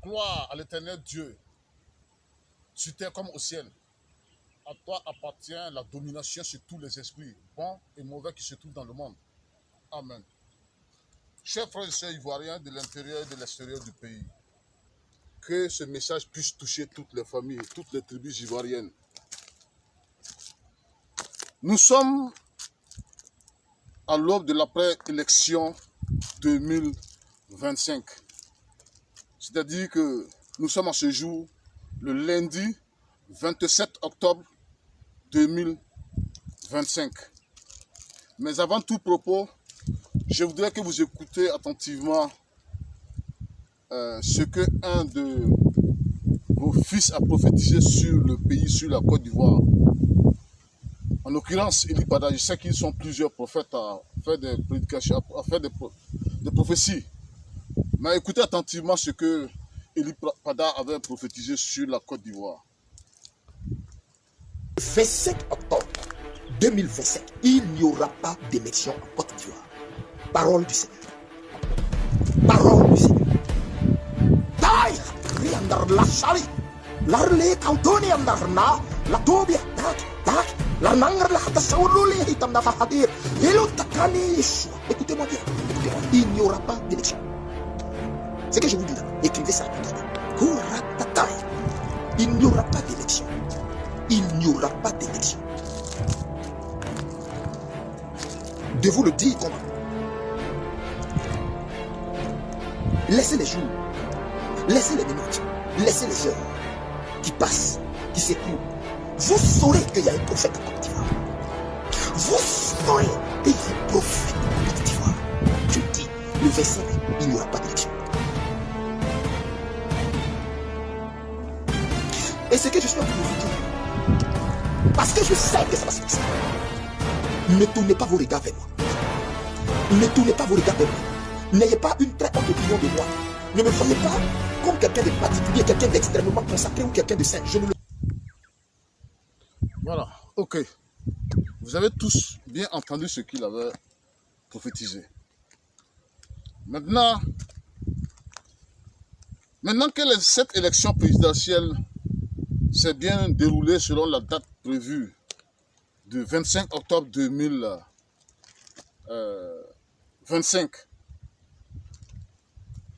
gloire à l'Éternel Dieu, sur terre comme au ciel. À toi appartient la domination sur tous les esprits, bons et mauvais qui se trouvent dans le monde. Amen. Chers frères et sœurs ivoiriens de l'intérieur et de l'extérieur du pays, que ce message puisse toucher toutes les familles, toutes les tribus ivoiriennes. Nous sommes à l'aube de l'après-élection 2025. C'est-à-dire que nous sommes à ce jour, le lundi 27 octobre 2025. Mais avant tout propos, je voudrais que vous écoutez attentivement ce que un de vos fils a prophétisé sur le pays, sur la Côte d'Ivoire. En l'occurrence, Eli Pada, je sais qu'ils sont plusieurs prophètes à faire des prédications, à faire des prophéties. Mais écoutez attentivement ce que Eli Pada avait prophétisé sur la Côte d'Ivoire. 27 octobre 2027, il n'y aura pas d'élection en Côte d'Ivoire. Parole du Seigneur. Parole du Seigneur. Taï, riandar la chali, l'arle kautoni andarna, la tobia, tak, la nangar la hata saouloli hitam da fahadir, elo takani Yeshua. Écoutez-moi bien, écoutez-moi, il n'y aura pas d'élection. C'est que je vous dis là, écrivez ça à Kouratatai. Il n'y aura pas d'élection. Il n'y aura pas d'élection. De vous le dire comment? Laissez les jours, laissez les minutes, laissez les heures qui passent, qui s'écoulent. Vous saurez qu'il y a un prophète en Côte d'Ivoire. Vous saurez qu'il y a un prophète en Côte d'Ivoire. Je dis, le verset, il n'y aura pas d'élection. Et ce que je suis en train de vous dire, parce que je sais que ça va se passer, ne tournez pas vos regards vers moi. Ne tournez pas vos regards vers moi. N'ayez pas une très haute opinion de moi. Ne me voyez pas comme quelqu'un de particulier, quelqu'un d'extrêmement consacré ou quelqu'un de saint. Je ne le... Voilà, ok. Vous avez tous bien entendu ce qu'il avait prophétisé. Maintenant que cette élection présidentielle s'est bien déroulée selon la date prévue du 25 octobre 2025,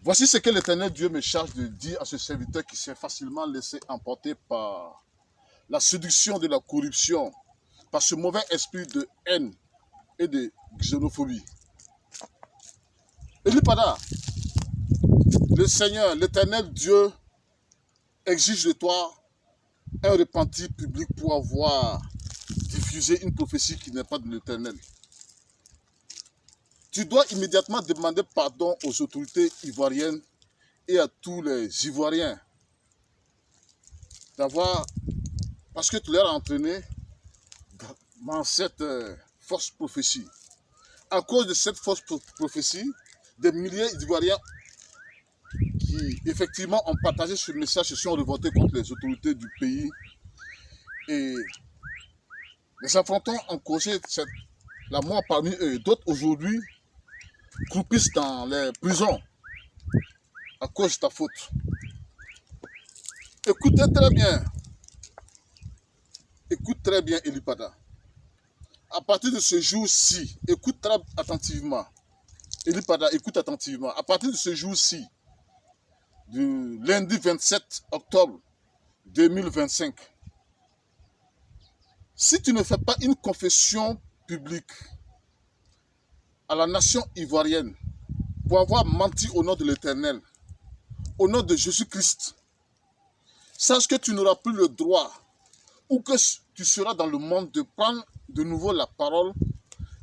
voici ce que l'Éternel Dieu me charge de dire à ce serviteur qui s'est facilement laissé emporter par la séduction de la corruption, par ce mauvais esprit de haine et de xénophobie. Eli Pada, le Seigneur, l'Éternel Dieu exige de toi un repentir public pour avoir diffusé une prophétie qui n'est pas de l'Éternel. Tu dois immédiatement demander pardon aux autorités ivoiriennes et à tous les Ivoiriens parce que tu les as entraînés dans cette fausse prophétie. À cause de cette fausse prophétie, des milliers d'Ivoiriens qui effectivement ont partagé ce message se sont révoltés contre les autorités du pays et les affrontants ont causé la mort parmi eux. D'autres aujourd'hui croupissent dans les prisons à cause de ta faute. Écoutez très bien. Écoute très bien, Eli Pada. À partir de ce jour-ci, écoute très attentivement. Eli Pada, écoute attentivement. À partir de ce jour-ci, du lundi 27 octobre 2025, si tu ne fais pas une confession publique à la nation ivoirienne pour avoir menti au nom de l'Éternel, au nom de Jésus-Christ, sache que tu n'auras plus le droit ou que tu seras dans le monde de prendre de nouveau la parole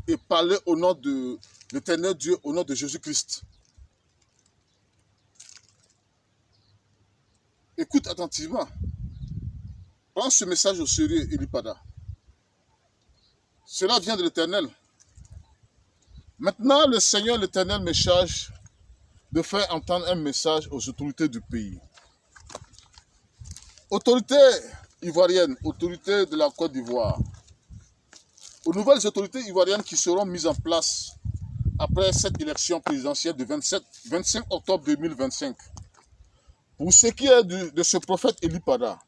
et parler au nom de l'Éternel Dieu, au nom de Jésus-Christ. Écoute attentivement. Prends ce message au sérieux, Eli Pada. Cela vient de l'Éternel. Maintenant, le Seigneur, l'Éternel, me charge de faire entendre un message aux autorités du pays. Autorités ivoiriennes, autorités de la Côte d'Ivoire, aux nouvelles autorités ivoiriennes qui seront mises en place après cette élection présidentielle du 25 octobre 2025. Pour ce qui est de ce prophète Eli Pada,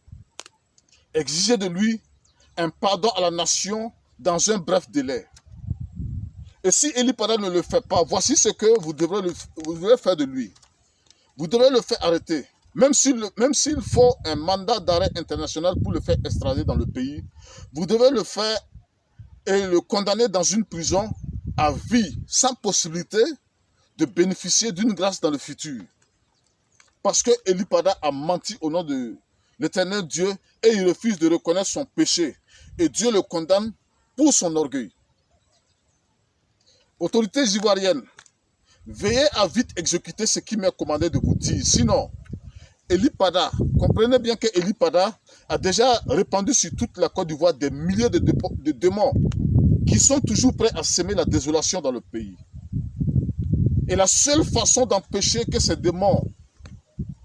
exigez de lui un pardon à la nation dans un bref délai. Et si Eli Pada ne le fait pas, voici ce que vous devrez faire de lui. Vous devrez le faire arrêter. Même s'il faut un mandat d'arrêt international pour le faire extrader dans le pays, vous devez le faire et le condamner dans une prison à vie, sans possibilité de bénéficier d'une grâce dans le futur. Parce que Eli Pada a menti au nom de l'Éternel Dieu et il refuse de reconnaître son péché. Et Dieu le condamne pour son orgueil. Autorités ivoiriennes, veillez à vite exécuter ce qui m'est commandé de vous dire. Sinon, Eli Pada, comprenez bien que Eli Pada a déjà répandu sur toute la Côte d'Ivoire des milliers de démons qui sont toujours prêts à semer la désolation dans le pays. Et la seule façon d'empêcher que ces démons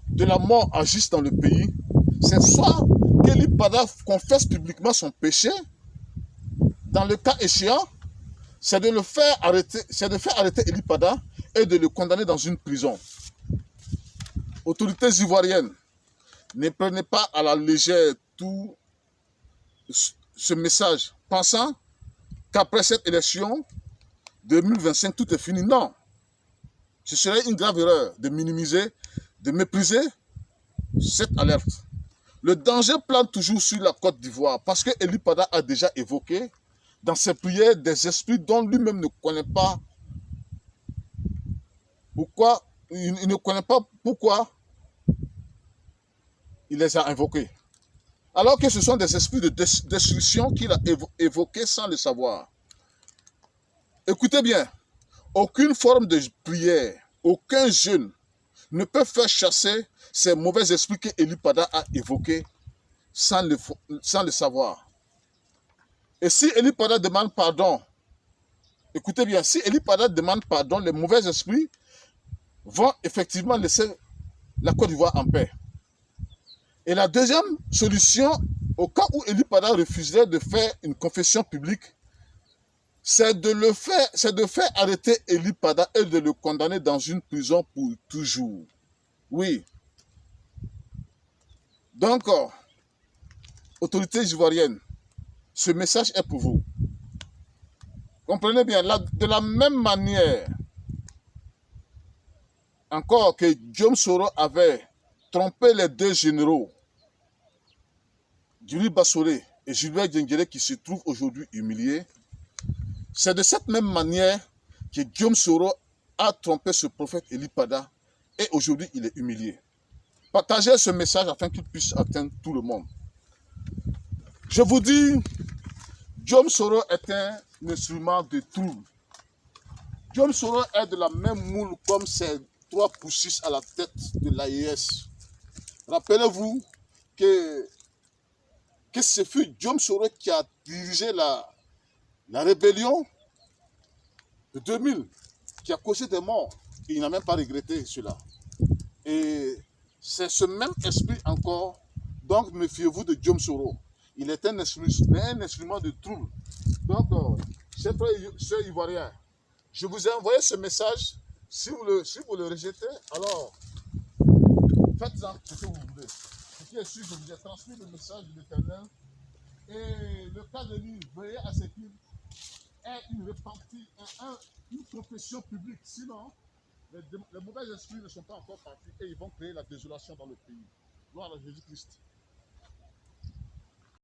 de la mort agissent dans le pays, c'est soit qu'Eli Pada confesse publiquement son péché, dans le cas échéant, c'est de faire arrêter Eli Pada et de le condamner dans une prison. Autorités ivoiriennes, ne prenez pas à la légère tout ce message, pensant qu'après cette élection 2025, tout est fini. Non, ce serait une grave erreur de minimiser, de mépriser cette alerte. Le danger plane toujours sur la Côte d'Ivoire parce que Eli Pada a déjà évoqué dans ses prières des esprits dont lui-même ne connaît pas pourquoi, il ne connaît pas pourquoi il les a invoqués. Alors que ce sont des esprits de destruction qu'il a évoqués sans le savoir. Écoutez bien, aucune forme de prière, aucun jeûne ne peut faire chasser ces mauvais esprits que Eli Pada a évoqués sans le savoir. Et si Eli Pada demande pardon, écoutez bien, si Eli Pada demande pardon, les mauvais esprits vont effectivement laisser la Côte d'Ivoire en paix. Et la deuxième solution, au cas où Eli Pada refuserait de faire une confession publique, c'est de faire arrêter Eli Pada et de le condamner dans une prison pour toujours. Oui. Donc, autorités ivoiriennes, ce message est pour vous. Comprenez bien, de la même manière, encore que Guillaume Soro avait trompé les deux généraux, Julie Bassolé et Gilbert Diengere, qui se trouvent aujourd'hui humiliés, c'est de cette même manière que Guillaume Soro a trompé ce prophète Eli Pada et aujourd'hui il est humilié. Partagez ce message afin qu'il puisse atteindre tout le monde. Je vous dis, Guillaume Soro est un instrument de trouble. Guillaume Soro est de la même moule comme ces trois poussistes à la tête de l'AES. Rappelez-vous que ce fut Guillaume Soro qui a dirigé la rébellion de 2000, qui a causé des morts. Et il n'a même pas regretté cela. Et c'est ce même esprit encore, donc méfiez-vous de Guillaume Soro. Il est un instrument de trouble. Donc, chers frères ivoiriens, je vous ai envoyé ce message. Si vous le rejetez, alors faites-en ce que vous voulez. Ce qui est sûr, je vous ai transmis le message de l'Éternel. Et le cas de lui, veillez à ce qu'il ait une profession publique. Sinon, les mauvais esprits ne sont pas encore partis et ils vont créer la désolation dans le pays. Gloire à Jésus-Christ.